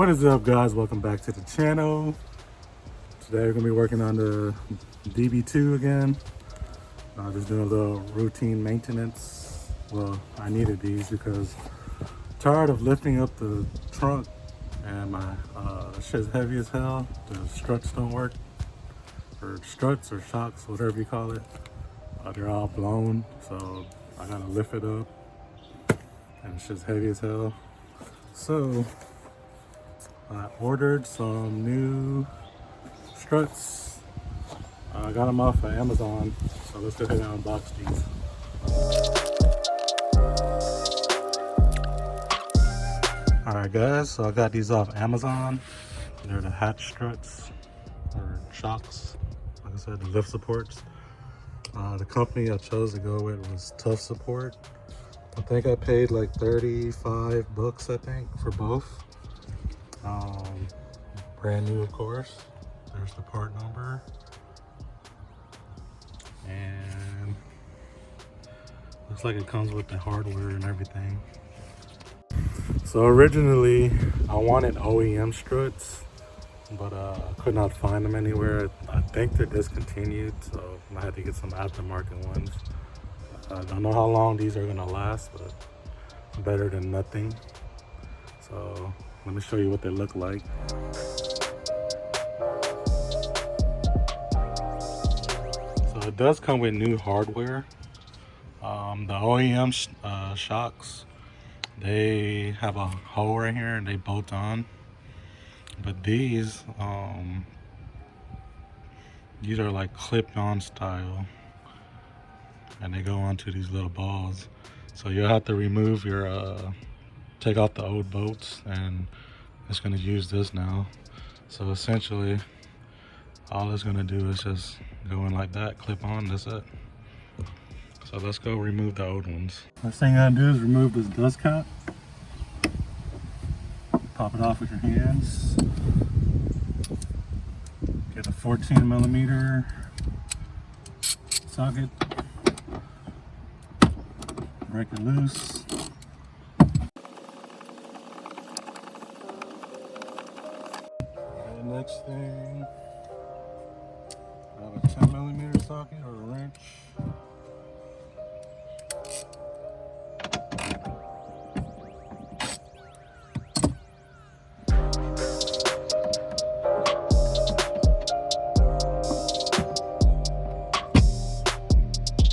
What is up, guys? Welcome back to the channel. Today we're gonna be working on the DB2 again. Just doing a little routine maintenance. Well, I needed these because I'm tired of lifting up the trunk and my shit's heavy as hell. The struts don't work, or struts or shocks, whatever you call it. They're all blown, so I gotta lift it up, and it's just heavy as hell. So I ordered some new struts. I got them off of Amazon, so let's go ahead and unbox these. Alright guys, so I got these off Amazon. They're the hatch struts, or shocks, like I said, the lift supports. The company I chose to go with was Tuffsupport. I think I paid like 35 bucks, I think, for both. Brand new, of course. There's the part number. And looks like it comes with the hardware and everything. So originally I wanted OEM struts, but I could not find them anywhere. I think they're discontinued, so I had to get some aftermarket ones. I don't know how long these are gonna last, but better than nothing. So let me show you what they look like. So it does come with new hardware. The OEM shocks, they have a hole right here and they bolt on. But these are like clip-on style, and they go onto these little balls. So you'll have to remove your, take off the old bolts, and it's gonna use this now. So essentially, all it's gonna do is just go in like that, clip on, that's it. So let's go remove the old ones. First thing I do is remove this dust cap. Pop it off with your hands. Get a 14mm socket. Break it loose. And the next thing, I have a 10mm socket or a wrench.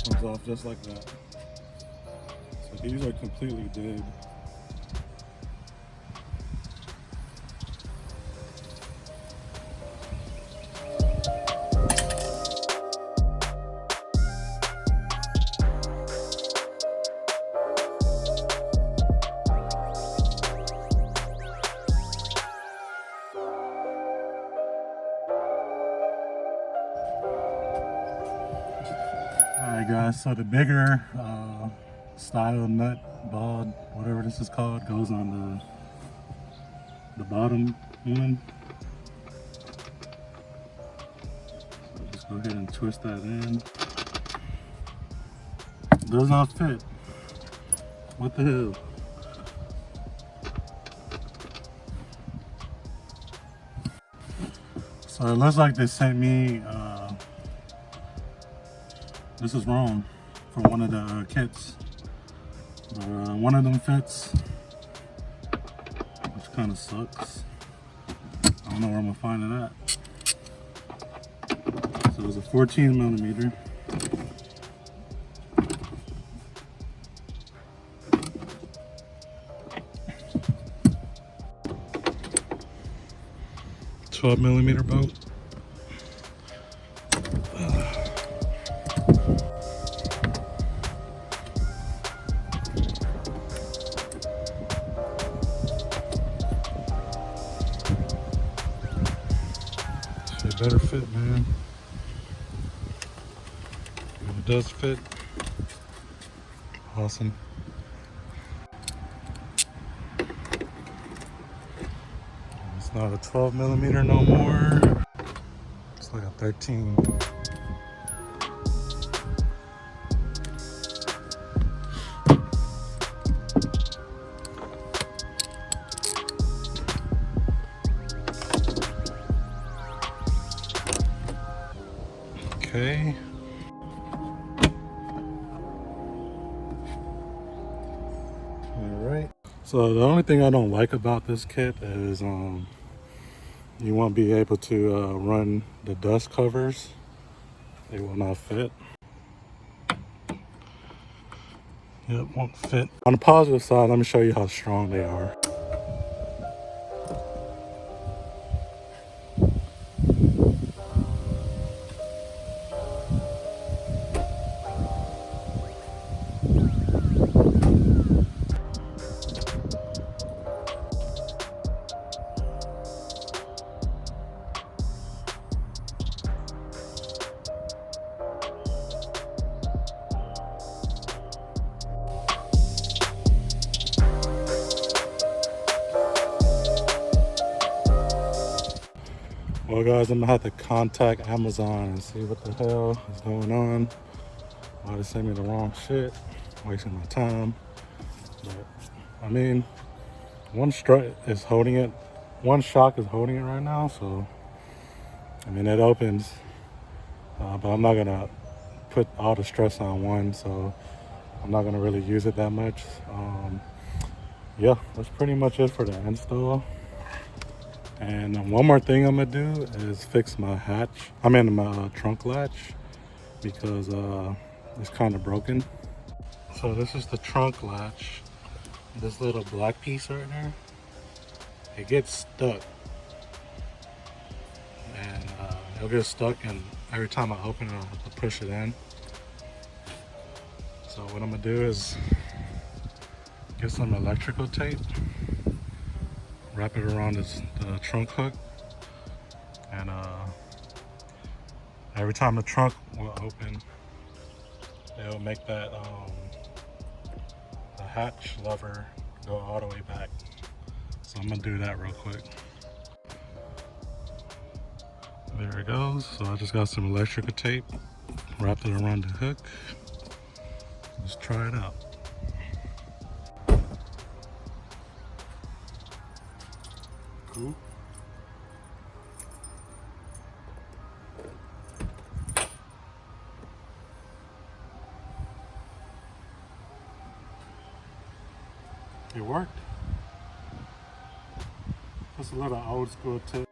Comes off just like that. So these are completely dead. Alright guys, so the bigger style nut, bod, whatever this is called, goes on the bottom end. So just go ahead and twist that in. Does not fit. What the hell? So it looks like they sent me this is wrong for one of the kits. One of them fits, which kind of sucks. I don't know where I'm gonna find it at. So it was a 14mm. $12mm bolt. Better fit, man. If it does fit, awesome. It's not a 12mm no more. It's like a 13. Okay. Alright. So the only thing I don't like about this kit is you won't be able to run the dust covers. They will not fit. Yep, won't fit. On the positive side, let me show you how strong they are. Well guys, I'm gonna have to contact Amazon and see what the hell is going on. Why they send me the wrong shit, wasting my time. But I mean, one strut is holding it, one shock is holding it right now, so I mean it opens, but I'm not gonna put all the stress on one, so I'm not gonna really use it that much. Yeah, that's pretty much it for the install. And one more thing I'm gonna do is fix my hatch. I mean my trunk latch, because it's kind of broken. So this is the trunk latch. This little black piece right there, it gets stuck, and it'll get stuck, and every time I open it, I'll have to push it in. So what I'm gonna do is get some electrical tape, wrap it around the trunk hook, and every time the trunk will open, it'll make that the hatch lever go all the way back. So I'm gonna do that real quick. There it goes. So I just got some electrical tape, wrapped it around the hook. Let's try it out. Cool. It worked. That's a little old school tip.